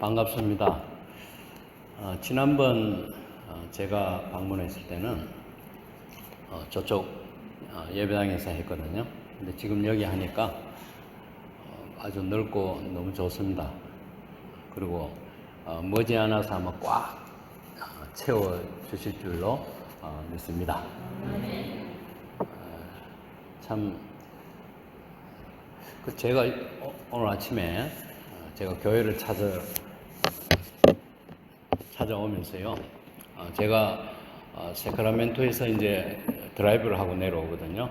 반갑습니다. 지난번 제가 방문했을 때는 저쪽 예배당에서 했거든요. 근데 지금 여기 하니까 아주 넓고 너무 좋습니다. 그리고 머지않아서 아마 꽉 채워 주실 줄로 믿습니다. 참 제가 오늘 아침에 제가 교회를 찾아오면서요. 제가 세크라멘토에서 이제 드라이브를 하고 내려오거든요.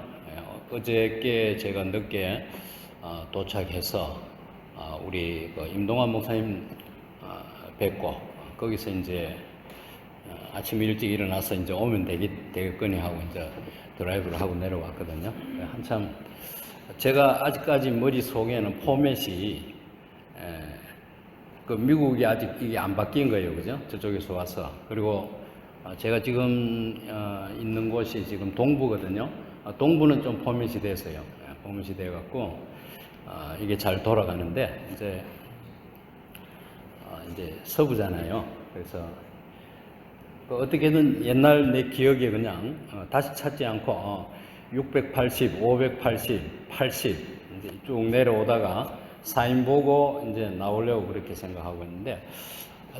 어저께 제가 늦게 도착해서 우리 임동환 목사님 뵙고 거기서 이제 아침 일찍 일어나서 이제 오면 되겠거니 하고 이제 드라이브를 하고 내려왔거든요. 한참 제가 아직까지 머릿속에는 포맷이 미국이 아직 이게 안 바뀐 거예요. 그죠? 저쪽에서 와서. 그리고 제가 지금 있는 곳이 지금 동부거든요. 동부는 좀 포맷이 돼서요. 포맷이 돼갖고 이게 잘 돌아가는데 이제 서부잖아요. 그래서 어떻게든 옛날 내 기억에 그냥 다시 찾지 않고 680, 580, 80 이제 쭉 내려오다가 사인 보고 이제 나오려고 그렇게 생각하고 있는데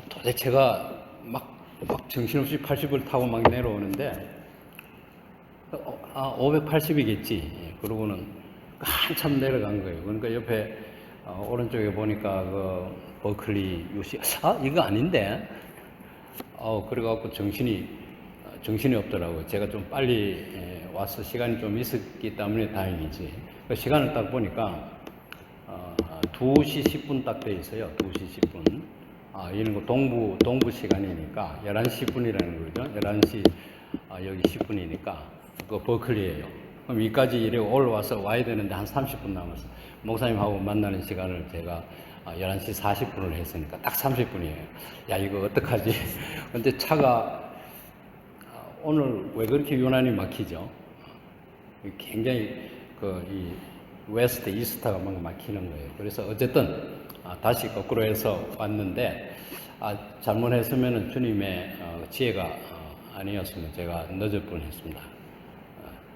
도대체 제가 막 정신없이 80을 타고 막 내려오는데 580이겠지. 그러고는 한참 내려간 거예요. 그러니까 옆에 오른쪽에 보니까 그 버클리 UC 이거 아닌데 그래갖고 정신이 없더라고요. 제가 좀 빨리 와서 시간이 좀 있었기 때문에 다행이지. 시간을 딱 보니까 2시 10분 딱 돼 있어요. 2시 10분. 이런 거 동부 시간이니까 11시 10분이라는 거죠. 11시 여기 10분이니까 그 버클리예요. 그럼 여기까지 이래 올라와서 와야 되는데 한 30분 남았어. 목사님하고 만나는 시간을 제가 11시 40분을 했으니까 딱 30분이에요. 야, 이거 어떡하지? 근데 차가 오늘 왜 그렇게 유난히 막히죠? 굉장히 이 웨스트, 이스트가 막 막히는 거예요. 그래서 어쨌든 다시 거꾸로 해서 왔는데 잘못했으면 주님의 지혜가 아니었으면 제가 늦을 뻔했습니다.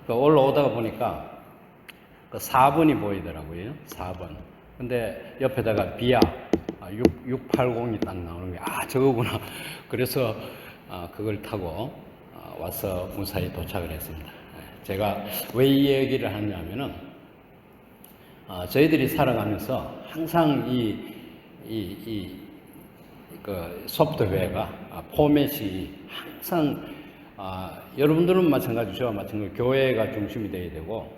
올라오다가 보니까 4번이 보이더라고요. 4번. 근데 옆에다가 비아 680이 딱 나오는 게 저거구나. 그래서 그걸 타고 와서 무사히 도착을 했습니다. 제가 왜 이 얘기를 하냐면은 저희들이 살아가면서 항상 그 소프트웨어가 포맷이 항상 여러분들은 마찬가지죠. 마찬가지로 교회가 중심이 돼야 되고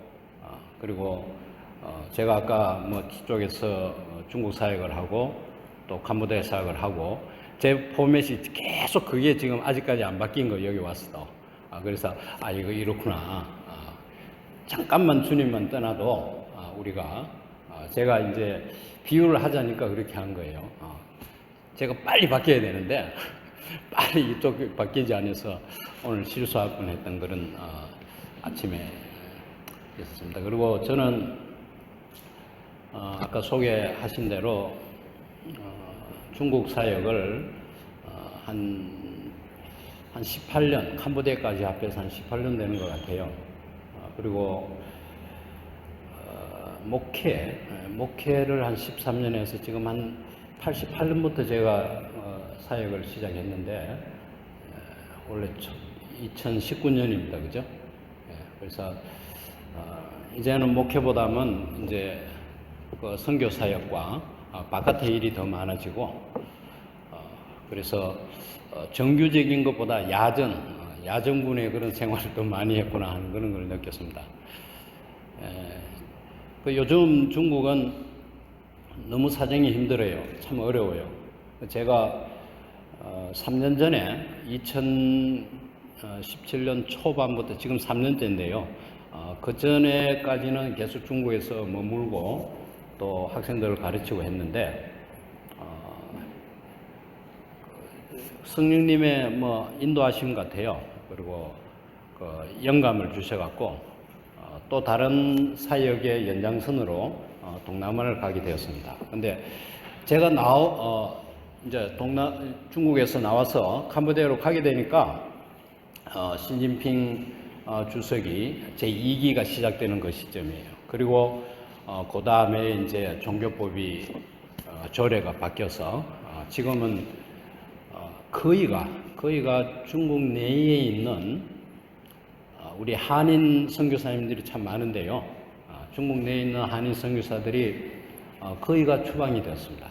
그리고 제가 아까 쪽에서 중국 사역을 하고 또 캄보디아 사역을 하고 제 포맷이 계속 그게 지금 아직까지 안 바뀐 거 여기 왔어. 그래서 이거 이렇구나. 잠깐만 주님만 떠나도 우리가 제가 이제 비유를 하자니까 그렇게 한 거예요. 제가 빨리 바뀌어야 되는데 빨리 이쪽 바뀌지 않아서 오늘 실수할 뻔했던 그런 아침에 있었습니다. 그리고 저는 아까 소개하신 대로 중국 사역을 한 18년, 캄보디아까지 합해서 한 18년 되는 것 같아요. 그리고 목회를 한 13년에서 지금 한 88년부터 제가 사역을 시작했는데 원래 2019년입니다. 그죠? 그래서 이제는 목회보다는 이제 그 선교 사역과 바깥의 일이 더 많아지고 그래서 정규적인 것보다 야전군의 그런 생활을 더 많이 했구나 하는 그런 걸 느꼈습니다. 요즘 중국은 너무 사정이 힘들어요. 참 어려워요. 제가 3년 전에 2017년 초반부터 지금 3년째인데요. 그 전에까지는 계속 중국에서 머물고 또 학생들을 가르치고 했는데 성령님의 인도하심 같아요. 그리고 영감을 주셔갖고 또 다른 사역의 연장선으로 동남아를 가게 되었습니다. 근데 제가 이제 중국에서 나와서 캄보디아로 가게 되니까 시진핑 주석이 제2기가 시작되는 그 시점이에요. 그리고 그 다음에 이제 종교법이 조례가 바뀌어서 지금은 거의가 중국 내에 있는 우리 한인 선교사님들이 참 많은데요. 중국 내에 있는 한인 선교사들이 거의가 추방이 되었습니다.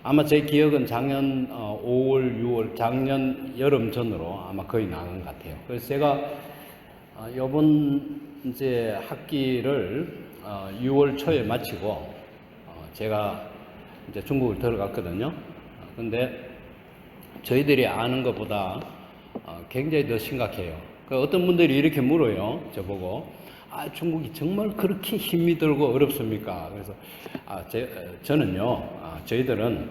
아마 제 기억은 작년 5월, 6월, 작년 여름 전으로 아마 거의 나간 것 같아요. 그래서 제가 이번 이제 학기를 6월 초에 마치고 제가 이제 중국을 들어갔거든요. 근데 저희들이 아는 것보다 굉장히 더 심각해요. 어떤 분들이 이렇게 물어요. 저보고 중국이 정말 그렇게 힘이 들고 어렵습니까? 그래서 저는요, 저희들은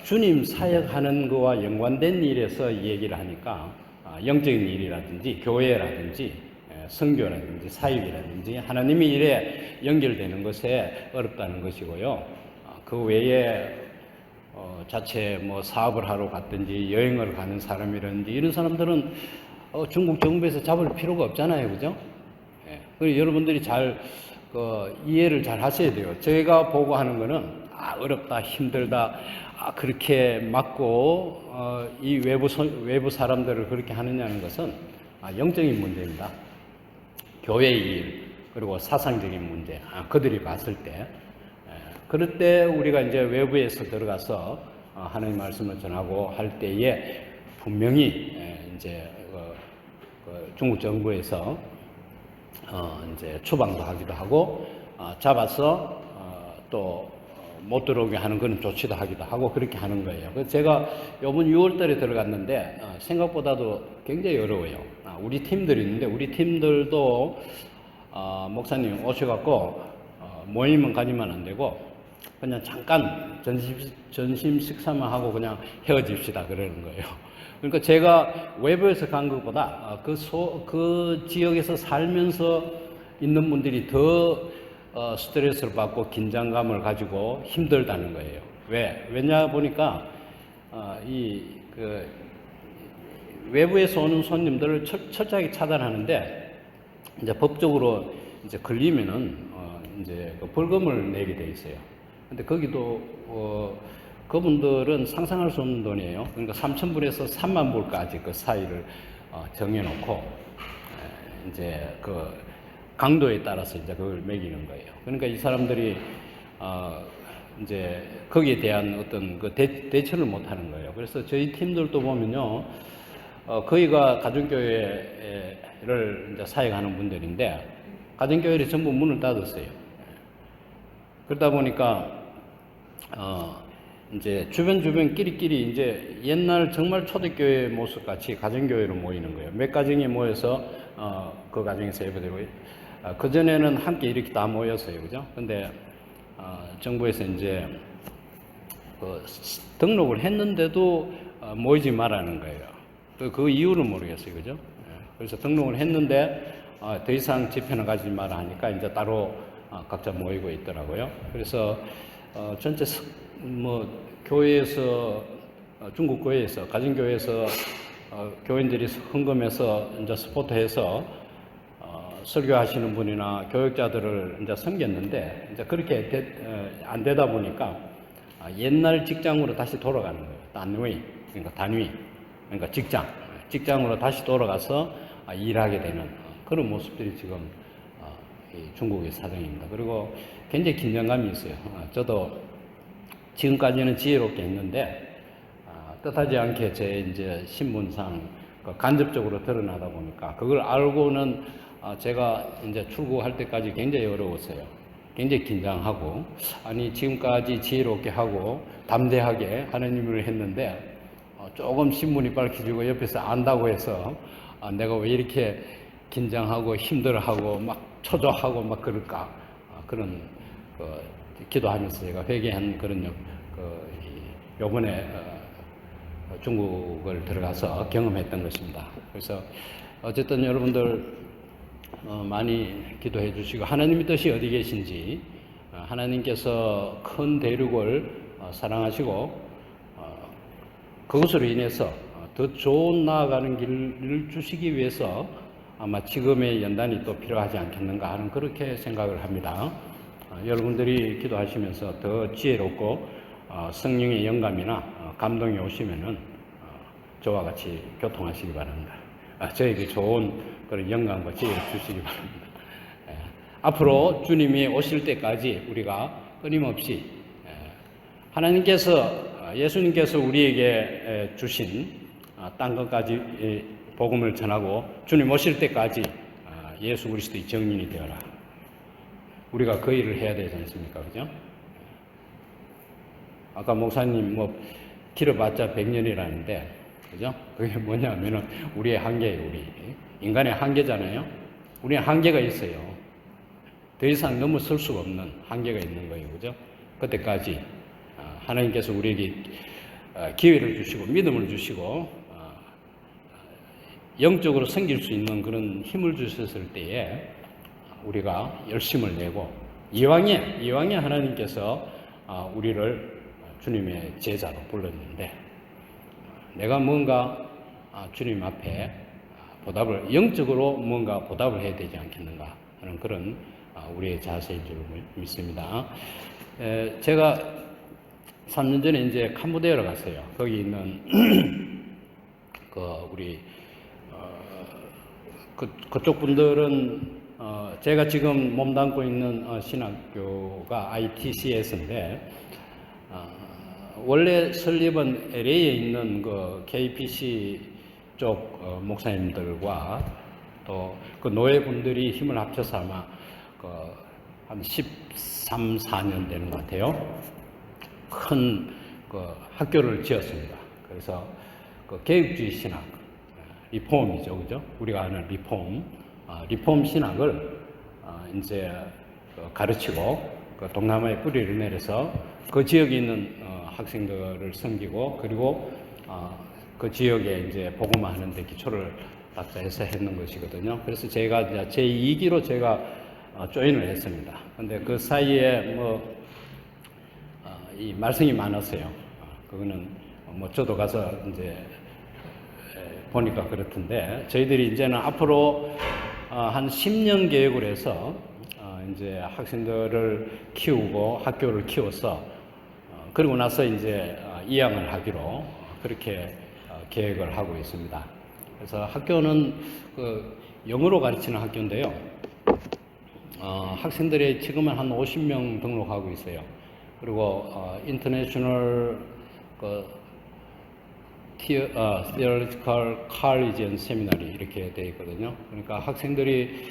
주님 사역하는 거와 연관된 일에서 얘기를 하니까 영적인 일이라든지 교회라든지 선교라든지 사역이라든지 하나님의 일에 연결되는 것에 어렵다는 것이고요. 그 외에 자체 뭐 사업을 하러 갔든지 여행을 가는 사람이라든지 이런 사람들은 중국 정부에서 잡을 필요가 없잖아요, 그죠? 그리고 여러분들이 잘 이해를 잘 하셔야 돼요. 제가 보고 하는 거는 어렵다, 힘들다, 그렇게 맞고 이 외부 사람들을 그렇게 하느냐는 것은 영적인 문제입니다. 교회의 일 그리고 사상적인 문제. 그들이 봤을 때 그럴 때 우리가 이제 외부에서 들어가서 하나님 말씀을 전하고 할 때에 분명히 이제 중국 정부에서 이제 추방도 하기도 하고 잡아서 또 못 들어오게 하는 그런 조치도 하기도 하고 그렇게 하는 거예요. 그래서 제가 이번 6월달에 들어갔는데 생각보다도 굉장히 어려워요. 우리 팀들이 있는데 우리 팀들도 목사님 오셔갖고 모임은 가지면 안 되고 그냥 잠깐 점심 식사만 하고 그냥 헤어집시다 그러는 거예요. 그러니까 제가 외부에서 간 것보다 그 지역에서 살면서 있는 분들이 더 스트레스를 받고 긴장감을 가지고 힘들다는 거예요. 왜냐 보니까 외부에서 오는 손님들을 철저하게 차단하는데 이제 법적으로 이제 걸리면은 이제 벌금을 내게 돼 있어요. 근데 거기도 그분들은 상상할 수 없는 돈이에요. 그러니까 3,000불에서 3만 불까지 그 사이를 정해놓고 이제 강도에 따라서 이제 그걸 매기는 거예요. 그러니까 이 사람들이 이제 거기에 대한 어떤 대처를 못 하는 거예요. 그래서 저희 팀들도 보면요, 거기가 가정교회를 이제 사역하는 분들인데 가정교회를 전부 문을 닫았어요. 그러다 보니까 이제 주변 끼리끼리 이제 옛날 정말 초대교회 모습 같이 가정교회로 모이는 거예요. 몇 가정이 모여서 그 가정에서 예배드리고 그전에는 함께 이렇게 다 모였어요. 그죠? 근데 정부에서 이제 등록을 했는데도 모이지 말라는 거예요. 그 이유를 모르겠어요. 그죠? 그래서 등록을 했는데 더 이상 집회는 가지 마라 하니까 이제 따로 각자 모이고 있더라고요. 그래서 전체 교회에서 중국 교회에서 가정교회에서 교인들이 헌금해서 이제 스포트해서 설교하시는 분이나 교육자들을 이제 섬겼는데 이제 그렇게 안 되다 보니까 옛날 직장으로 다시 돌아가는 거예요. 단위, 그러니까 직장으로 다시 돌아가서 일하게 되는 그런 모습들이 지금 중국의 사정입니다. 그리고 굉장히 긴장감이 있어요. 저도 지금까지는 지혜롭게 했는데 뜻하지 않게 제 이제 신분상 간접적으로 드러나다 보니까 그걸 알고는 제가 이제 출국할 때까지 굉장히 어려웠어요. 굉장히 긴장하고 지금까지 지혜롭게 하고 담대하게 하나님을 했는데 조금 신문이 밝혀지고 옆에서 안다고 해서 내가 왜 이렇게 긴장하고 힘들어하고 막 초조하고 막 그럴까 그런 기도하면서 제가 회개한 그런 요번에 중국을 들어가서 경험했던 것입니다. 그래서 어쨌든 여러분들 많이 기도해 주시고 하나님의 뜻이 어디 계신지 하나님께서 큰 대륙을 사랑하시고 그것으로 인해서 더 좋은 나아가는 길을 주시기 위해서 아마 지금의 연단이 또 필요하지 않겠는가 하는 그렇게 생각을 합니다. 여러분들이 기도하시면서 더 지혜롭고 성령의 영감이나 감동이 오시면은 저와 같이 교통하시기 바랍니다. 저에게 좋은 그런 영감과 지혜를 주시기 바랍니다. 앞으로 주님이 오실 때까지 우리가 끊임없이 하나님께서 예수님께서 우리에게 주신 땅 끝까지 복음을 전하고 주님 오실 때까지 예수 그리스도의 증인이 되어라. 우리가 그 일을 해야 되지 않습니까? 그죠? 아까 목사님 길어봤자 100년이라는데 그죠? 그게 뭐냐면은 우리의 한계예요. 우리 인간의 한계잖아요. 우리는 한계가 있어요. 더 이상 넘어설 수가 없는 한계가 있는 거예요. 그죠? 그때까지 하나님께서 우리에게 기회를 주시고 믿음을 주시고 영적으로 섬길 수 있는 그런 힘을 주셨을 때에 우리가 열심을 내고 이왕에 하나님께서 우리를 주님의 제자로 불렀는데 내가 뭔가 주님 앞에 영적으로 뭔가 보답을 해야 되지 않겠는가 하는 그런 우리의 자세인 줄 믿습니다. 제가 3년 전에 이제 캄보디아로 갔어요. 거기 있는 우리 그쪽 분들은 제가 지금 몸담고 있는 신학교가 ITCS인데 원래 설립은 LA에 있는 그 KPC 쪽 목사님들과 또 그 노예분들이 힘을 합쳐서 아마 한 13, 14년 되는 것 같아요. 큰 학교를 지었습니다. 그래서 개혁주의 신학, 리폼이죠, 그죠? 우리가 아는 리폼 신학을 이제 가르치고 동남아에 뿌리를 내려서 그 지역에 있는 학생들을 섬기고 그리고 그 지역에 이제 복음화하는 데 기초를 닦아서 했는 것이거든요. 그래서 제가 이제 제 2기로 제가 조인을 했습니다. 근데 그 사이에 이 말썽이 많았어요. 그거는 저도 가서 이제 보니까 그렇던데 저희들이 이제는 앞으로 한 10년 계획을 해서 이제 학생들을 키우고 학교를 키워서 그리고 나서 이제 이양을 하기로 그렇게 계획을 하고 있습니다. 그래서 학교는 영어로 가르치는 학교인데요. 학생들이 지금은 한 50명 등록하고 있어요. 그리고 인터내셔널 Theological College and Seminary 이렇게 되어 있거든요. 그러니까 학생들이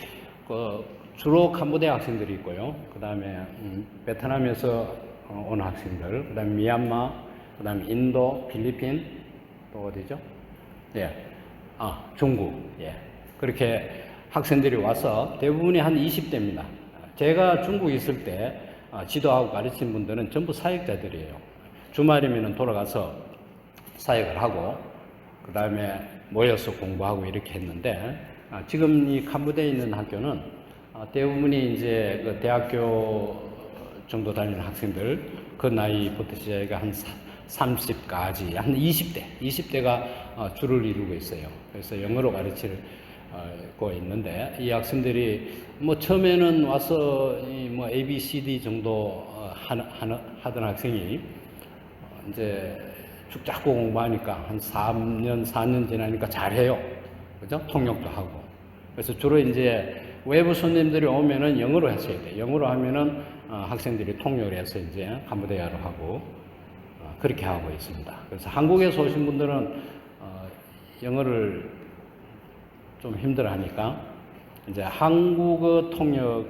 주로 캄보디아 학생들이 있고요. 그 다음에 베트남에서 온 학생들, 그 다음에 미얀마, 그 다음에 인도, 필리핀, 또 어디죠? 중국. 그렇게 학생들이 와서 대부분이 한 20대입니다. 제가 중국에 있을 때 지도하고 가르친 분들은 전부 사역자들이에요. 주말이면 돌아가서 사역을 하고 그 다음에 모여서 공부하고 이렇게 했는데 지금 이 캄보디아에 있는 학교는 대부분이 이제 그 대학교 정도 다니는 학생들 그 나이부터 시작해서 한 30까지 한 20대가 주를 이루고 있어요. 그래서 영어로 가르치고 있는데 이 학생들이 처음에는 와서 A, B, C, D 정도 하던 학생이 이제 죽자고 공부하니까 한 3년, 4년 지나니까 잘해요. 그죠? 통역도 하고. 그래서 주로 이제 외부 손님들이 오면은 영어로 하셔야 돼요. 영어로 하면은 학생들이 통역을 해서 이제 캄보디아로 하고 그렇게 하고 있습니다. 그래서 한국에서 오신 분들은 영어를 좀 힘들어 하니까 이제 한국어 통역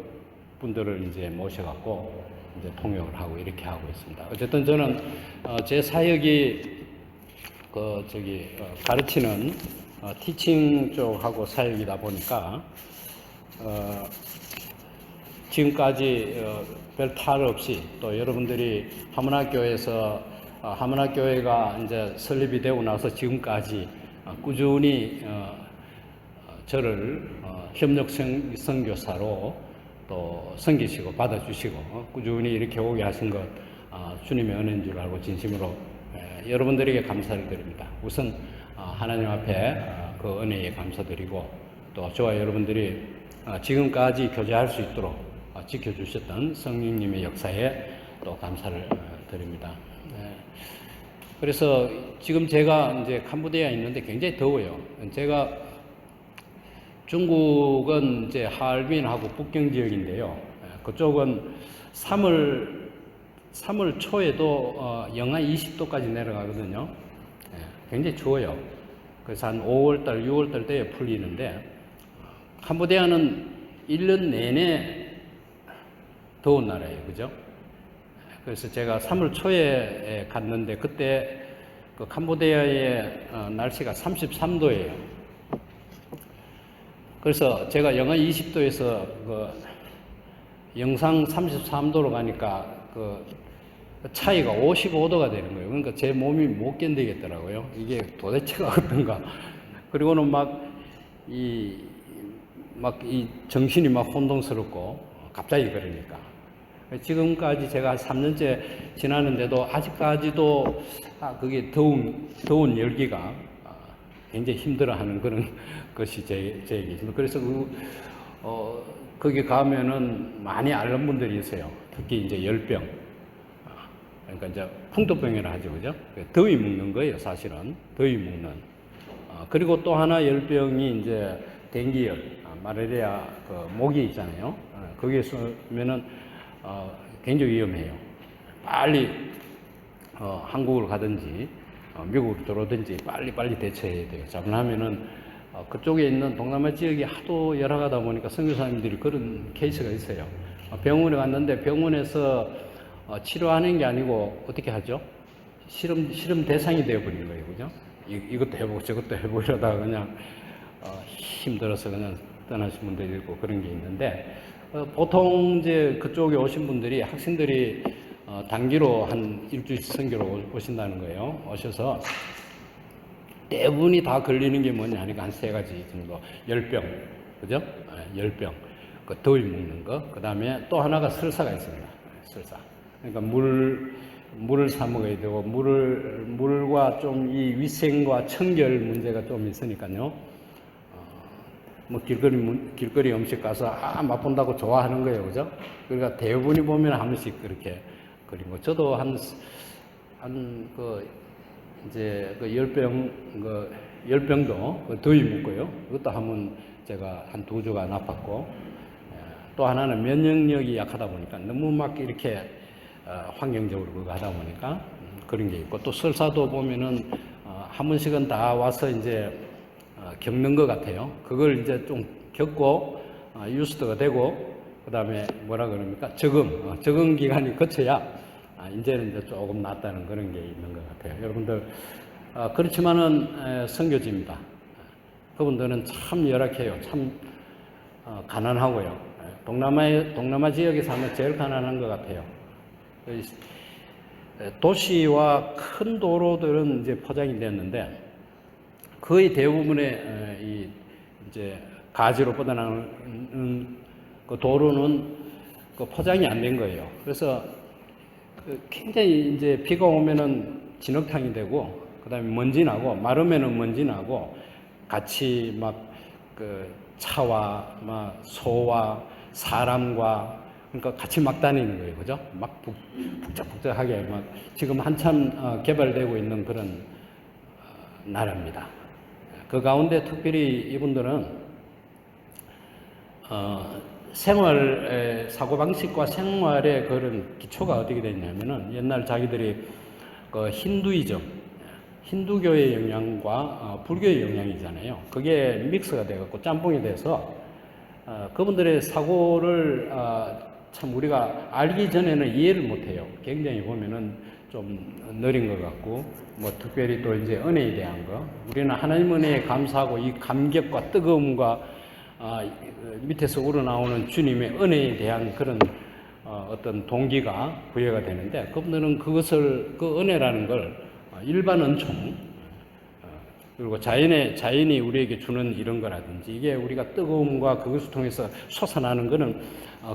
분들을 이제 모셔갖고 이제 통역을 하고 이렇게 하고 있습니다. 어쨌든 저는 제 사역이 가르치는 티칭 쪽하고 사역이다 보니까 지금까지 별 탈 없이 또 여러분들이 하문학교에서 하문학교회가 이제 설립이 되고 나서 지금까지 꾸준히 저를 협력 선교사로 또 섬기시고 받아주시고 꾸준히 이렇게 오게 하신 것 주님의 은혜인 줄 알고 진심으로 여러분들에게 감사를 드립니다. 우선 하나님 앞에 그 은혜에 감사드리고 또 저와 여러분들이 지금까지 교제할 수 있도록 지켜주셨던 성령님의 역사에 또 감사를 드립니다. 그래서 지금 제가 이제 캄보디아에 있는데 굉장히 더워요. 제가 중국은 이제 하얼빈하고 북경 지역인데요. 그쪽은 3월 초에도 영하 20도까지 내려가거든요. 굉장히 추워요. 그래서 한 5월달, 6월달 때에 풀리는데 캄보디아는 1년 내내 더운 나라예요. 그죠? 그래서 제가 3월 초에 갔는데 그때 그 캄보디아의 날씨가 33도예요. 그래서 제가 영하 20도에서 그 영상 33도로 가니까 그 차이가 55도가 되는 거예요. 그러니까 제 몸이 못 견디겠더라고요. 이게 도대체가 어떤가. 그리고는 이 정신이 막 혼동스럽고 갑자기 그러니까. 지금까지 제가 한 3년째 지나는데도 아직까지도 그게 더운 열기가 굉장히 힘들어하는 그런 것이 제게 있습니다. 그래서 거기 가면은 많이 앓는 분들이 있어요. 특히 이제 열병. 그러니까 이제 풍토병이라 하죠, 그죠? 더위 먹는 거예요, 사실은. 더위 먹는. 그리고 또 하나 열병이 이제 댕기열, 말라리아 그 모기 있잖아요. 거기에 쓰면은 굉장히 위험해요. 빨리 한국을 가든지 미국으로 들어오든지 빨리 대처해야 돼요. 잘못하면은 그쪽에 있는 동남아 지역이 하도 열악하다 보니까 선교사님들이 그런 케이스가 있어요. 병원에 갔는데 병원에서 치료하는 게 아니고 어떻게 하죠? 실험 대상이 되어버리는 거예요, 그죠? 이것도 해보고 저것도 해보고 이러다가 그냥 힘들어서 그냥 떠나신 분들이 있고 그런 게 있는데 보통 이제 그쪽에 오신 분들이 학생들이 단기로 한 일주일 선교로 오신다는 거예요. 오셔서 대부분이 다 걸리는 게 뭐냐 하니까 한 3가지 정도. 열병, 그죠? 열병, 그 더위 먹는 거. 그 다음에 또 하나가 설사가 있습니다. 설사. 그러니까 물을 사 먹어야 되고 물과 좀 이 위생과 청결 문제가 좀 있으니까요. 뭐 길거리 음식 가서 맛본다고 좋아하는 거예요, 그죠? 그러니까 대부분이 보면 한 번씩 그렇게 그린 거. 저도 이제 열병도 더위 먹고요. 그것도 한번 제가 한 2주간 아팠고, 또 하나는 면역력이 약하다 보니까 너무 막 이렇게 환경적으로 그거 하다 보니까 그런 게 있고, 또 설사도 보면은 한 번씩은 다 와서 이제 겪는 것 같아요. 그걸 이제 좀 겪고 유스트가 되고, 그 다음에 뭐라 그럽니까? 적응 기간이 거쳐야 이제는 이제 조금 낫다는 그런 게 있는 것 같아요. 여러분들 그렇지만은 선교지입니다. 그분들은 참 열악해요. 참 가난하고요. 동남아 지역에 사면 제일 가난한 것 같아요. 도시와 큰 도로들은 이제 포장이 됐는데 거의 대부분의 이제 가지로 뻗어나가는 그 도로는 그 포장이 안 된 거예요. 그래서 굉장히 이제 비가 오면은 진흙탕이 되고, 그 다음에 먼지 나고, 마르면은 먼지 나고, 같이 그 차와 소와 사람과 그러니까 같이 막 다니는 거예요, 그죠? 막 북적북적하게 지금 한참 개발되고 있는 그런 나라입니다. 그 가운데 특별히 이분들은 사고방식과 생활의 그런 기초가 어떻게 되냐면은 옛날 자기들이 그 힌두교의 영향과 불교의 영향이잖아요. 그게 믹스가 돼갖고 짬뽕이 돼서 그분들의 사고를 참 우리가 알기 전에는 이해를 못해요. 굉장히 보면은 좀 느린 것 같고, 특별히 또 이제 은혜에 대한 거. 우리는 하나님 은혜에 감사하고 이 감격과 뜨거움과 밑에서 우러나오는 주님의 은혜에 대한 그런 어떤 동기가 부여가 되는데, 그분들은 그 은혜라는 걸 일반 은총, 그리고 자연이 우리에게 주는 이런 거라든지 이게 우리가 뜨거움과 그것을 통해서 솟아나는 거는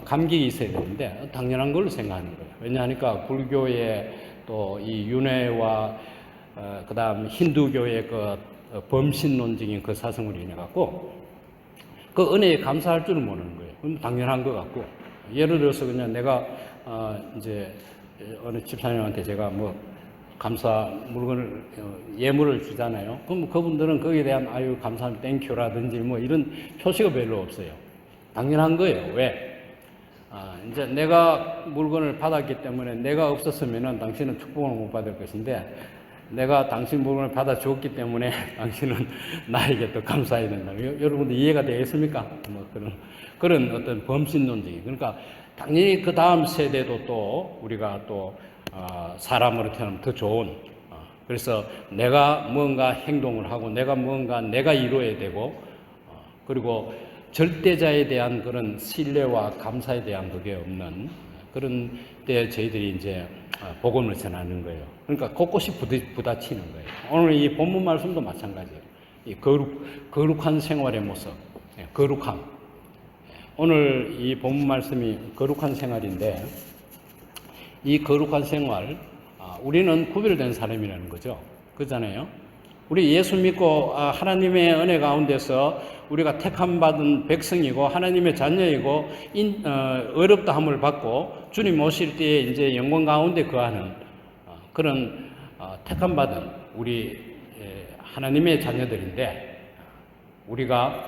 감격이 있어야 되는데 당연한 걸로 생각하는 거예요. 왜냐하니까 불교의 또 이 윤회와 그다음 힌두교의 그 범신론적인 그 사상으로 인해 갖고 그 은혜에 감사할 줄은 모르는 거예요. 그럼 당연한 것 같고 예를 들어서 그냥 내가 이제 어느 집사님한테 제가 뭐 감사 물건을 예물을 주잖아요. 그럼 그분들은 거기에 대한 아유 감사합니다 땡큐라든지 뭐 이런 표시가 별로 없어요. 당연한 거예요. 왜? 이제 내가 물건을 받았기 때문에 내가 없었으면은 당신은 축복을 못 받을 것인데 내가 당신 물건을 받아 주었기 때문에 당신은 나에게 또 감사해야 된다. 여러분들 이해가 되겠습니까? 뭐 그런 어떤 범신론적인 그러니까 당연히 그 다음 세대도 또 우리가 또 사람으로 태어나면 더 좋은 그래서 내가 뭔가 행동을 하고 내가 이루어야 되고 그리고 절대자에 대한 그런 신뢰와 감사에 대한 그게 없는 그런 때 저희들이 이제 복음을 전하는 거예요. 그러니까 곳곳이 부딪히는 거예요. 오늘 이 본문 말씀도 마찬가지예요. 이 거룩한 생활의 모습, 거룩함. 오늘 이 본문 말씀이 거룩한 생활인데 이 거룩한 생활, 우리는 구별된 사람이라는 거죠. 그렇잖아요. 우리 예수 믿고 하나님의 은혜 가운데서 우리가 택함 받은 백성이고 하나님의 자녀이고 어렵다 함을 받고 주님 오실 때에 이제 영광 가운데 거하는 그런 택함 받은 우리 하나님의 자녀들인데 우리가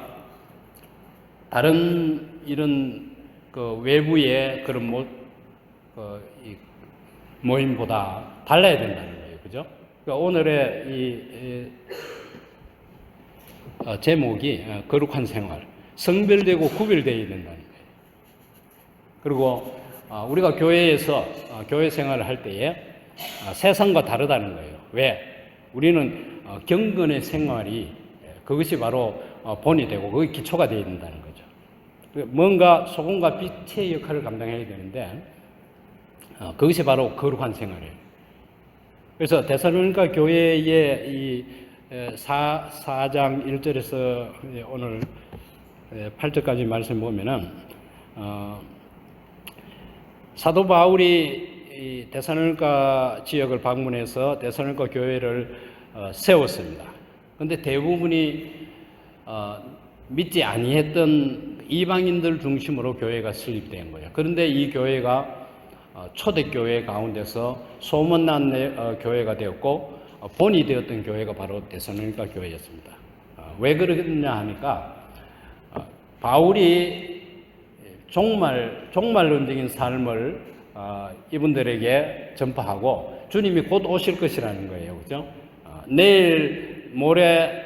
다른 이런 그 외부의 그런 모임보다 달라야 된다는 거예요. 그죠? 그러니까 오늘의 이 제목이 거룩한 생활, 성별되고 구별되어야 된다는 거예요. 그리고 우리가 교회에서 교회 생활을 할 때에 세상과 다르다는 거예요. 왜? 우리는 경건의 생활이 그것이 바로 본이 되고 그게 기초가 되어야 된다는 거죠. 뭔가 소금과 빛의 역할을 감당해야 되는데 그것이 바로 거룩한 생활이에요. 그래서 데살로니가 교회의 이 4장 1절에서 오늘 8절까지 말씀 보면은 사도 바울이 데살로니가 지역을 방문해서 데살로니가 교회를 세웠습니다. 그런데 대부분이 믿지 아니했던 이방인들 중심으로 교회가 설립된 거예요. 그런데 이 교회가 초대교회 가운데서 소문난 교회가 되었고 본이 되었던 교회가 바로 데살로니가 교회였습니다. 왜 그러냐 하니까 바울이 종말론적인 삶을 이분들에게 전파하고 주님이 곧 오실 것이라는 거예요. 그죠? 내일 모레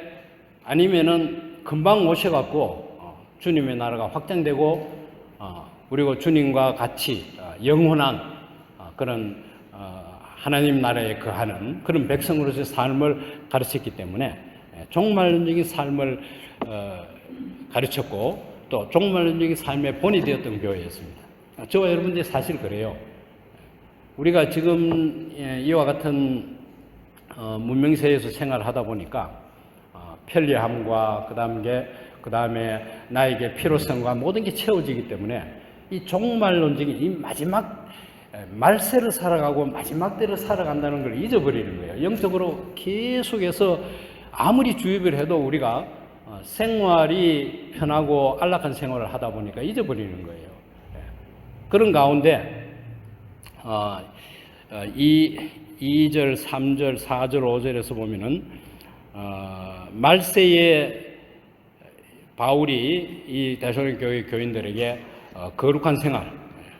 아니면은 금방 오셔갖고 주님의 나라가 확장되고 그리고 주님과 같이 영원한 그런 하나님 나라에 거하는 그런 백성으로서의 삶을 가르쳤기 때문에 종말론적인 삶을 가르쳤고 또 종말론적인 삶의 본이 되었던 교회였습니다. 저와 여러분들이 사실 그래요. 우리가 지금 이와 같은 문명세에서 생활을 하다 보니까 편리함과 그 다음에 나에게 필요성과 모든 게 채워지기 때문에 이 종말론적인 이 마지막 말세를 살아가고 마지막 때를 살아간다는 걸 잊어버리는 거예요. 영적으로 계속해서 아무리 주입을 해도 우리가 생활이 편하고 안락한 생활을 하다 보니까 잊어버리는 거예요. 그런 가운데 2절, 3절, 4절, 5절에서 보면은 말세에 바울이 이 데살로니가 교회 교인들에게 거룩한 생활,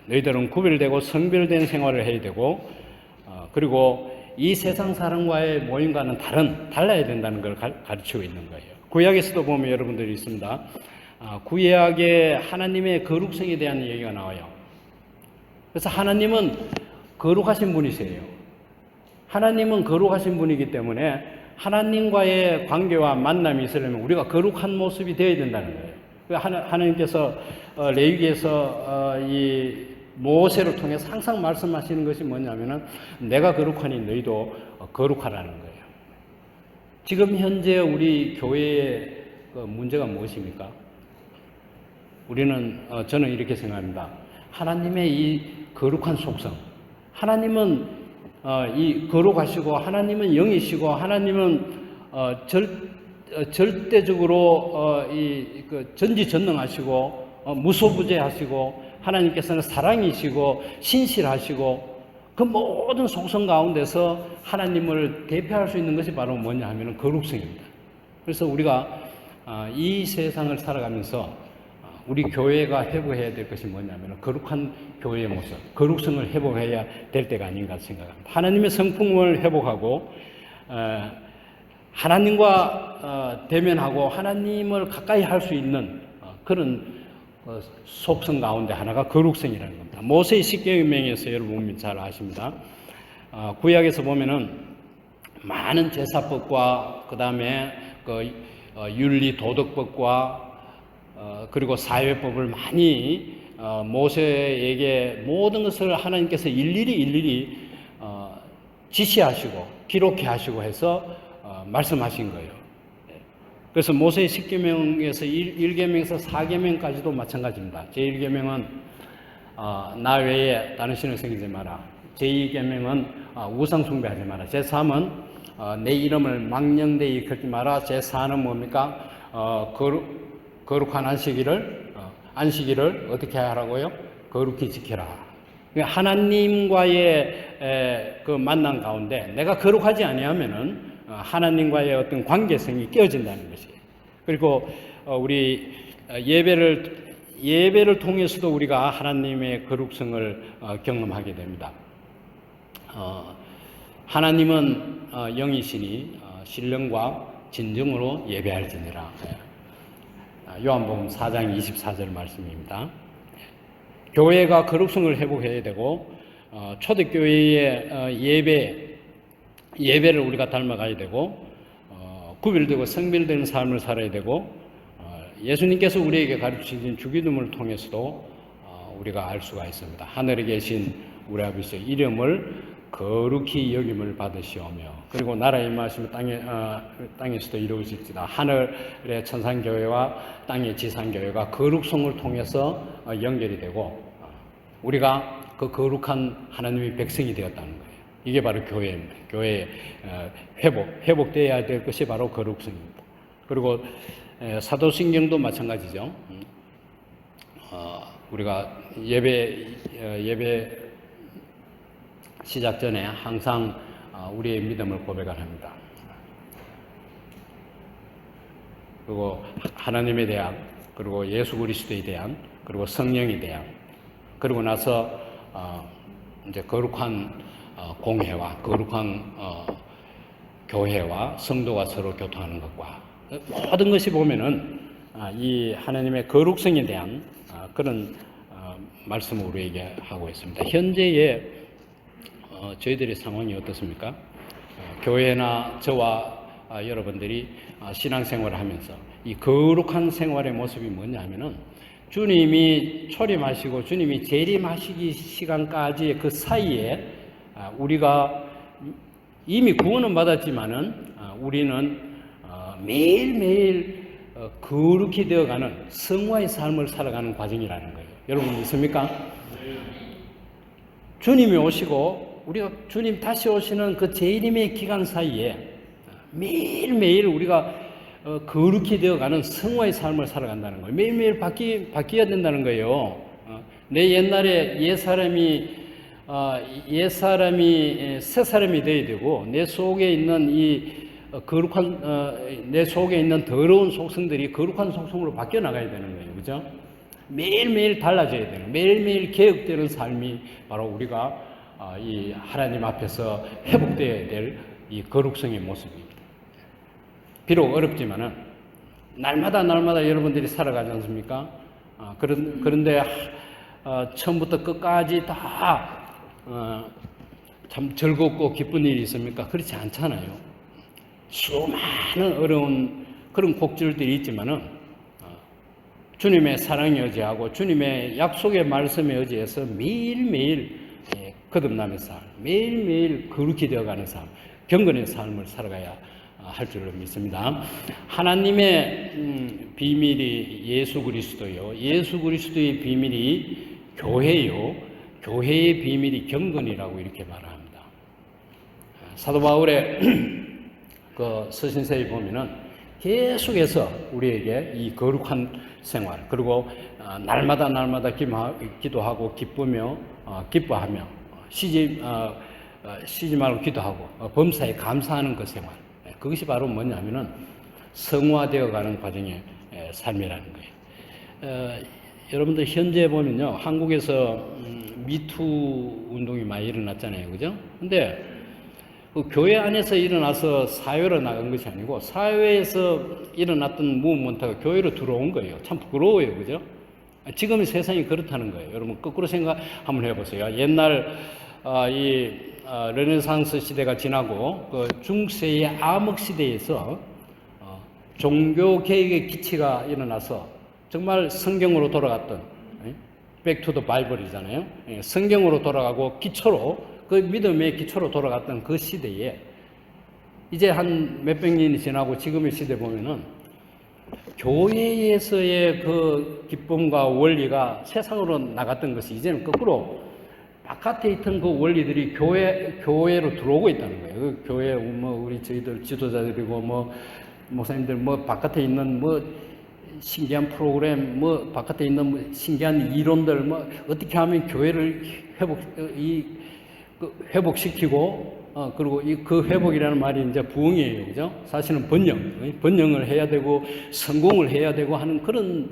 너희들은 구별되고 성별된 생활을 해야 되고 그리고 이 세상 사람과의 모임과는 달라야 된다는 걸 가르치고 있는 거예요. 구약에서도 보면 여러분들이 있습니다. 구약에 하나님의 거룩성에 대한 얘기가 나와요. 그래서 하나님은 거룩하신 분이세요. 하나님은 거룩하신 분이기 때문에 하나님과의 관계와 만남이 있으려면 우리가 거룩한 모습이 되어야 된다는 거예요. 하나님께서 레위기에서 이 모세를 통해서 항상 말씀하시는 것이 뭐냐면은 내가 거룩하니 너희도 거룩하라는 거예요. 지금 현재 우리 교회의 그 문제가 무엇입니까? 우리는 저는 이렇게 생각합니다. 하나님의 이 거룩한 속성, 하나님은 이 거룩하시고 하나님은 영이시고 하나님은 절대적으로 전지전능하시고 무소부재하시고 하나님께서는 사랑이시고 신실하시고 그 모든 속성 가운데서 하나님을 대표할 수 있는 것이 바로 뭐냐 하면 거룩성입니다. 그래서 우리가 이 세상을 살아가면서 우리 교회가 회복해야 될 것이 뭐냐면 거룩한 교회의 모습, 거룩성을 회복해야 될 때가 아닌가 생각합니다. 하나님의 성품을 회복하고 하나님과 대면하고 하나님을 가까이 할 수 있는 그런 속성 가운데 하나가 거룩성이라는 겁니다. 모세의 십계명에서 여러분 잘 아십니다. 구약에서 보면은 많은 제사법과 그 다음에 윤리 도덕법과 그리고 사회법을 많이 모세에게 모든 것을 하나님께서 일일이 지시하시고 기록해 하시고 해서 말씀하신 거예요. 그래서 모세의 10계명에서 1계명에서 4계명까지도 마찬가지입니다. 제1계명은 나 외에 다른 신을 섬기지 마라. 제2계명은 우상 숭배하지 마라. 제3은 내 이름을 망령되이 걸지 마라. 제4는 뭡니까? 거룩한 안식일을 어떻게 하라고요? 거룩히 지켜라. 하나님과의 그 만남 가운데 내가 거룩하지 아니하면은 하나님과의 어떤 관계성이 깨어진다는 것이에요. 그리고 우리 예배를 통해서도 우리가 하나님의 거룩성을 경험하게 됩니다. 하나님은 영이시니 신령과 진정으로 예배할지니라. 요한복음 4장 24절 말씀입니다. 교회가 거룩성을 회복해야 되고 초대교회의 예배를 우리가 닮아가야 되고 구별되고 성별되는 삶을 살아야 되고 예수님께서 우리에게 가르치신 주기도문을 통해서도 우리가 알 수가 있습니다. 하늘에 계신 우리 아버지의 이름을 거룩히 여김을 받으시오며 그리고 나라의 임하심을 땅에서도 이루어질지다. 하늘의 천상교회와 땅의 지상교회가 거룩성을 통해서 연결이 되고 우리가 그 거룩한 하나님의 백성이 되었다는 거예요. 이게 바로 교회입니다. 교회의 회복되어야 될 것이 바로 거룩성입니다. 그리고 사도신경도 마찬가지죠. 우리가 예배 시작 전에 항상 우리의 믿음을 고백을 합니다. 그리고 하나님에 대한, 그리고 예수 그리스도에 대한, 그리고 성령에 대한, 그리고 나서 이제 거룩한 공회와 거룩한 교회와 성도가 서로 교통하는 것과 모든 것이 보면은 이 하나님의 거룩성에 대한 그런 말씀을 우리에게 하고 있습니다. 현재의 저희들의 상황이 어떻습니까? 교회나 저와 여러분들이 신앙생활을 하면서 이 거룩한 생활의 모습이 뭐냐 하면은 주님이 초림하시고 주님이 재림하시기 시간까지 그 사이에 우리가 이미 구원은 받았지만은 우리는 매일매일 거룩히 되어가는 성화의 삶을 살아가는 과정이라는 거예요. 여러분 믿습니까? 주님이 오시고 우리가 주님 다시 오시는 그 재림의 기간 사이에 매일매일 우리가 거룩히 되어가는 성화의 삶을 살아간다는 거예요. 매일매일 바뀌어야 된다는 거예요. 내 옛날에 옛사람이 새 사람이 되어야 되고 내 속에 있는 이 거룩한 내 속에 있는 더러운 속성들이 거룩한 속성으로 바뀌어 나가야 되는 거예요. 그죠? 매일매일 달라져야 되는, 매일매일 개혁되는 삶이 바로 우리가 이 하나님 앞에서 회복되어야 될 이 거룩성의 모습입니다. 비록 어렵지만은 날마다 여러분들이 살아가지 않습니까? 그런데 처음부터 끝까지 다 참 즐겁고 기쁜 일이 있습니까? 그렇지 않잖아요. 수많은 어려운 그런 곡절들이 있지만은 주님의 사랑에 의지하고 주님의 약속의 말씀에 의지해서 매일매일 거듭나는 삶, 매일매일 거룩히 되어가는 삶, 경건의 삶을 살아가야 할 줄로 믿습니다. 하나님의 비밀이 예수 그리스도요. 예수 그리스도의 비밀이 교회요. 교회의 비밀이 경건이라고 이렇게 말합니다. 사도 바울의 그 서신서에 보면은 계속해서 우리에게 이 거룩한 생활, 그리고 날마다 기도하고 기쁘며 기뻐하며 쉬지 말고 기도하고 범사에 감사하는 그 생활, 그것이 바로 뭐냐면은 성화되어 가는 과정의 삶이라는 거예요. 여러분들 현재 보면요, 한국에서 미투 운동이 많이 일어났잖아요, 그죠? 근데 그 교회 안에서 일어나서 사회로 나간 것이 아니고 사회에서 일어났던 무브먼트가 교회로 들어온 거예요. 참 부러워요, 그죠? 지금의 세상이 그렇다는 거예요. 여러분 거꾸로 생각 한번 해보세요. 옛날 르네상스 시대가 지나고 그 중세의 암흑 시대에서 종교 개혁의 기치가 일어나서 정말 성경으로 돌아갔던 백투더 바이블이잖아요. 성경으로 돌아가고 기초로 그 믿음의 기초로 돌아갔던 그 시대에 이제 한 몇백 년이 지나고 지금의 시대 보면은 교회에서의 그 기쁨과 원리가 세상으로 나갔던 것이 이제는 거꾸로 바깥에 있던 그 원리들이 교회로 들어오고 있다는 거예요. 그 교회 우리 저희들 지도자들이고 목사님들 바깥에 있는 신기한 프로그램 바깥에 있는 신기한 이론들 어떻게 하면 교회를 회복시키고 그리고 그 회복이라는 말이 이제 부흥이에요, 그죠? 사실은 번영을 해야 되고 성공을 해야 되고 하는 그런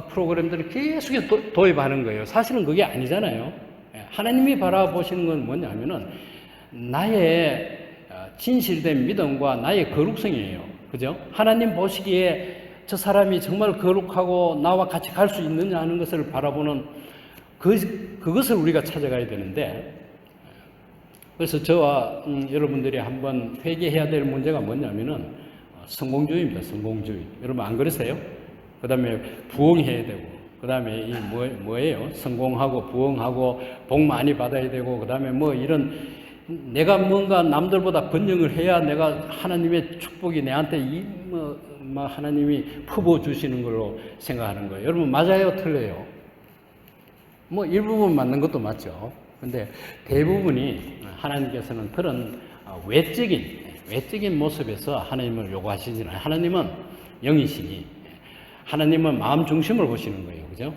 프로그램들을 계속 도입하는 거예요. 사실은 그게 아니잖아요. 하나님이 바라보시는 건 뭐냐면은 나의 진실된 믿음과 나의 거룩성이에요, 그죠? 하나님 보시기에 저 사람이 정말 거룩하고 나와 같이 갈 수 있느냐 하는 것을 바라보는 그것을 우리가 찾아가야 되는데, 그래서 저와 여러분들이 한번 회개해야 될 문제가 뭐냐면은 성공주의입니다. 성공주의. 여러분 안 그러세요? 그 다음에 부흥해야 되고, 그 다음에 뭐예요? 성공하고 부흥하고 복 많이 받아야 되고, 그 다음에 이런 내가 뭔가 남들보다 번영을 해야 내가 하나님의 축복이 내한테 하나님이 퍼부어 주시는 걸로 생각하는 거예요. 여러분 맞아요? 틀려요? 일부분 맞는 것도 맞죠. 근데 대부분이 하나님께서는 그런 외적인 모습에서 하나님을 요구하시지 않아요. 하나님은 영이시니 하나님은 마음 중심을 보시는 거예요. 그죠?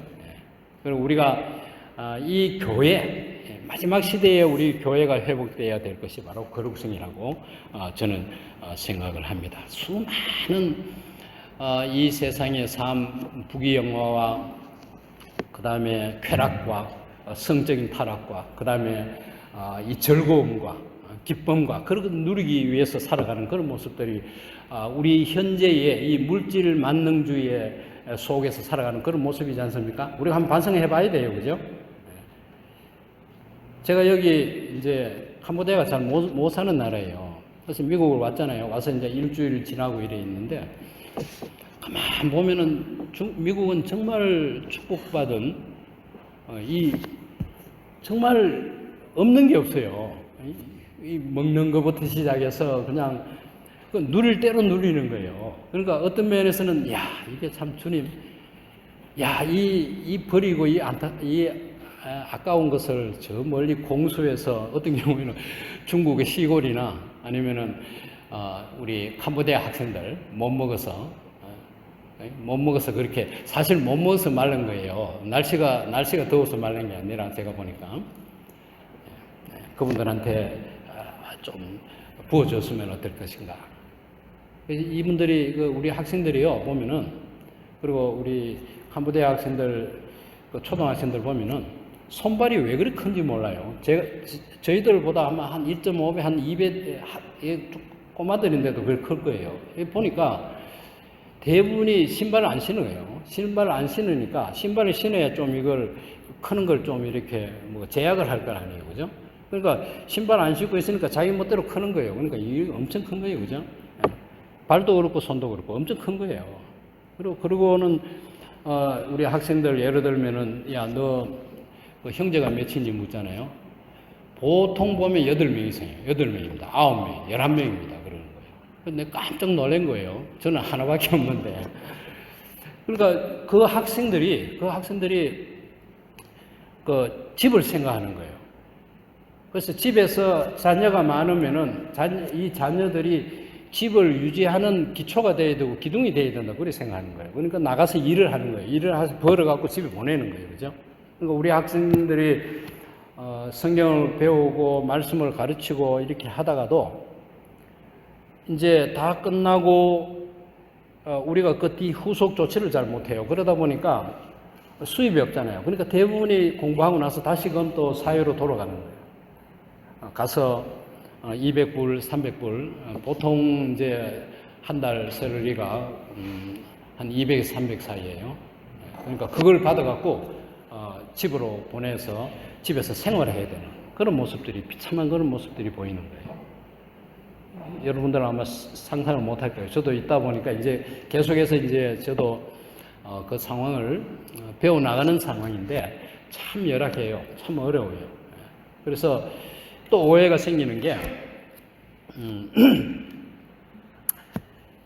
그리고 우리가 이 교회, 마지막 시대에 우리 교회가 회복되어야 될 것이 바로 거룩성이라고 저는 생각을 합니다. 수많은 이 세상의 삶, 부귀영화와 그 다음에 쾌락과 성적인 타락과 그 다음에 이 즐거움과 기쁨과 그런 걸 누리기 위해서 살아가는 그런 모습들이 우리 현재의 이 물질 만능주의 속에서 살아가는 그런 모습이지 않습니까? 우리가 한번 반성해 봐야 돼요, 그죠? 제가 여기 이제 캄보디아가 잘 못 사는 나라예요. 그래서 미국을 왔잖아요. 와서 이제 일주일 지나고 이래 있는데 가만 보면은 미국은 정말 축복받은 정말 없는 게 없어요. 이 먹는 것부터 시작해서 그냥 누릴 대로 누리는 거예요. 그러니까 어떤 면에서는 이게 참 주님, 이 버리고 이 아까운 것을 저 멀리 공수해서 어떤 경우에는 중국의 시골이나 아니면은 우리 캄보디아 학생들 못 먹어서 그렇게 사실 못 먹어서 마른 거예요. 날씨가 더워서 마른 게 아니라 제가 보니까 그분들한테 좀 부어줬으면 어떨 것인가. 이분들이 우리 학생들이요 보면은, 그리고 우리 캄보디아 학생들 초등학생들 보면은 손발이 왜 그렇게 큰지 몰라요. 저희들보다 아마 한 1.5배, 한 2배 꼬마들인데도 그렇게 클 거예요. 보니까 대부분이 신발을 안 신는 거예요. 신발을 안 신으니까 신발을 신어야 좀 이걸 크는 걸 좀 이렇게 제약을 할 건 아니에요, 그죠? 그러니까 신발 안 신고 있으니까 자기 멋대로 크는 거예요. 그러니까 이게 엄청 큰 거예요, 그죠? 발도 그렇고 손도 그렇고 엄청 큰 거예요. 그리고는 우리 학생들 예를 들면은 너 형제가 몇인지 묻잖아요. 보통 보면 8명이 있어요. 8명입니다. 9명, 11명입니다. 그러는 거예요. 근데 깜짝 놀란 거예요. 저는 하나밖에 없는데. 그러니까 그 학생들이 그 집을 생각하는 거예요. 그래서 집에서 자녀가 많으면은 이 자녀들이 집을 유지하는 기초가 돼야 되고 기둥이 돼야 된다. 그렇게 생각하는 거예요. 그러니까 나가서 일을 하는 거예요. 일을 해서 벌어갖고 집에 보내는 거예요. 그죠? 그러니까 우리 학생들이 성경을 배우고 말씀을 가르치고 이렇게 하다가도 이제 다 끝나고 우리가 그 뒤 후속 조치를 잘 못해요. 그러다 보니까 수입이 없잖아요. 그러니까 대부분이 공부하고 나서 다시금 또 사회로 돌아가는 거예요. 가서 200불, 300불, 보통 이제 한 달 셀러리가 한 200에서 300 사이예요. 그러니까 그걸 받아갖고 집으로 보내서 집에서 생활을 해야 되는 그런 모습들이, 비참한 그런 모습들이 보이는 거예요. 여러분들은 아마 상상을 못 할 거예요. 저도 있다 보니까 이제 계속해서 이제 저도 그 상황을 배워나가는 상황인데 참 열악해요. 참 어려워요. 그래서 또 오해가 생기는 게,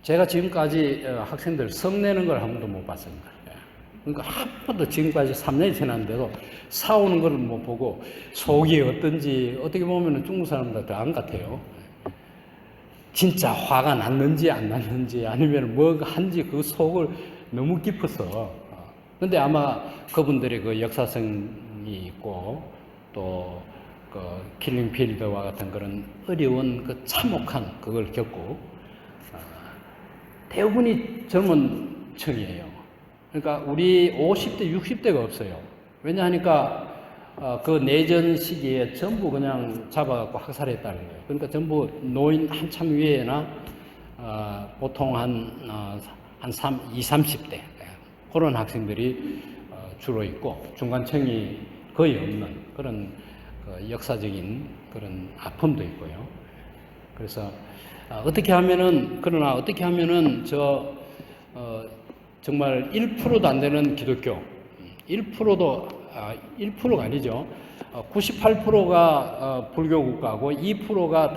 제가 지금까지 학생들 성내는 걸 한 번도 못 봤습니다. 그러니까 한 번도 지금까지 3년이 지났는데도 싸우는 걸 못 보고 속이 어떤지 어떻게 보면 중국 사람들 더 안 같아요. 진짜 화가 났는지 안 났는지 아니면 뭐 한지 그 속을 너무 깊어서. 근데 아마 그분들의 그 역사성이 있고 또 그 킬링필드와 같은 그런 어려운 그 참혹한 그걸 겪고 대부분이 젊은 층이에요. 그러니까 우리 50대, 60대가 없어요. 왜냐하니까 그 내전 시기에 전부 그냥 잡아갖고 학살했다는 거예요. 그러니까 전부 노인 한참 위에나 보통 한 20, 30대 그런 학생들이 주로 있고 중간층이 거의 없는 그런 역사적인 그런 아픔도 있고요. 그래서 어떻게 하면은 정말 1%도 안 되는 기독교, 1%가 아니죠. 98%가 불교 국가고 2%가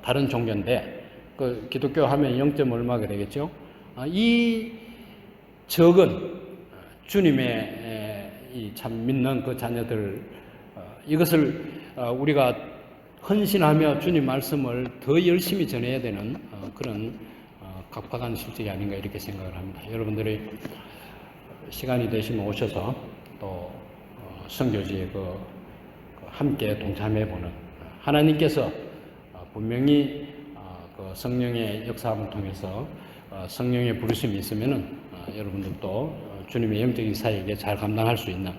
다른 종교인데, 그 기독교 하면 0. 얼마가 되겠죠? 이 적은 주님의 참 믿는 그 자녀들, 이것을 우리가 헌신하며 주님 말씀을 더 열심히 전해야 되는 그런 각박한 실적이 아닌가 이렇게 생각을 합니다. 여러분들이 시간이 되시면 오셔서 또 선교지에 함께 동참해보는, 하나님께서 분명히 그 성령의 역사함을 통해서 성령의 부르심이 있으면은 여러분들도 주님의 영적인 사역에 잘 감당할 수 있는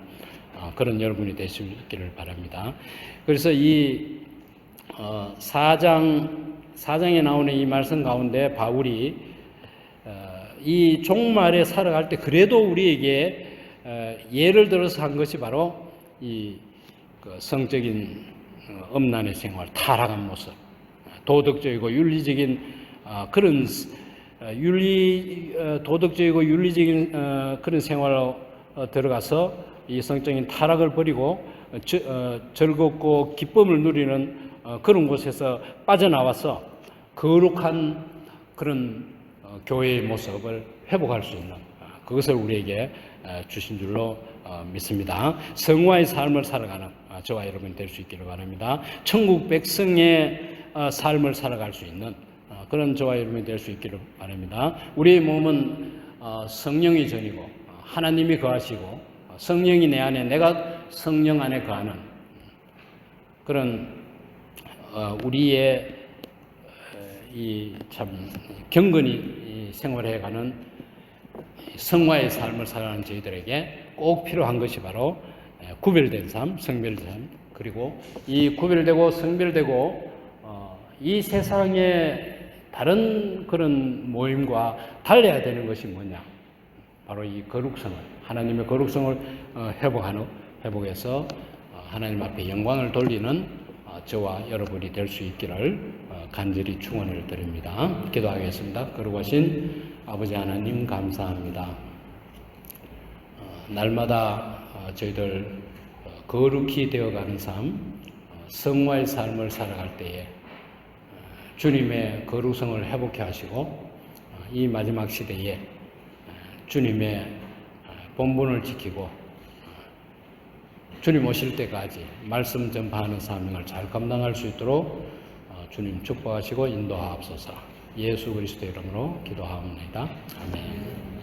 그런 여러분이 되시기를 바랍니다. 그래서 이 4장에 나오는 이 말씀 가운데 바울이 이 종말에 살아갈 때 그래도 우리에게 예를 들어서 한 것이 바로 이 성적인 엄난의 생활, 타락한 모습, 도덕적이고 윤리적인 그런 도덕적이고 윤리적인 그런 생활로 들어가서 이 성적인 타락을 버리고 즐겁고 기쁨을 누리는 그런 곳에서 빠져나와서 거룩한 그런 교회의 모습을 회복할 수 있는 그것을 우리에게 주신 줄로 믿습니다. 성화의 삶을 살아가는 저와 여러분이 될 수 있기를 바랍니다. 천국 백성의 삶을 살아갈 수 있는 그런 저와 여러분이 될 수 있기를 바랍니다. 우리의 몸은 성령이 전이고 하나님이 거하시고 성령이 내 안에, 내가 성령 안에 거하는 그런 우리의 이 참 경건히 생활해가는 성화의 삶을 살아가는 저희들에게 꼭 필요한 것이 바로 구별된 삶, 성별된 삶, 그리고 이 구별되고 성별되고 이 세상의 다른 그런 모임과 달라야 되는 것이 뭐냐? 바로 이 거룩성을, 하나님의 거룩성을 회복해서 하나님 앞에 영광을 돌리는 저와 여러분이 될 수 있기를 간절히 축원을 드립니다. 기도하겠습니다. 거룩하신 아버지 하나님 감사합니다. 날마다 저희들 거룩히 되어가는 삶, 성화의 삶을 살아갈 때에 주님의 거룩성을 회복해 하시고 이 마지막 시대에 주님의 본분을 지키고 주님 오실 때까지 말씀 전파하는 사명을 잘 감당할 수 있도록 주님 축복하시고 인도하옵소서. 예수 그리스도 이름으로 기도하옵나이다. 아멘.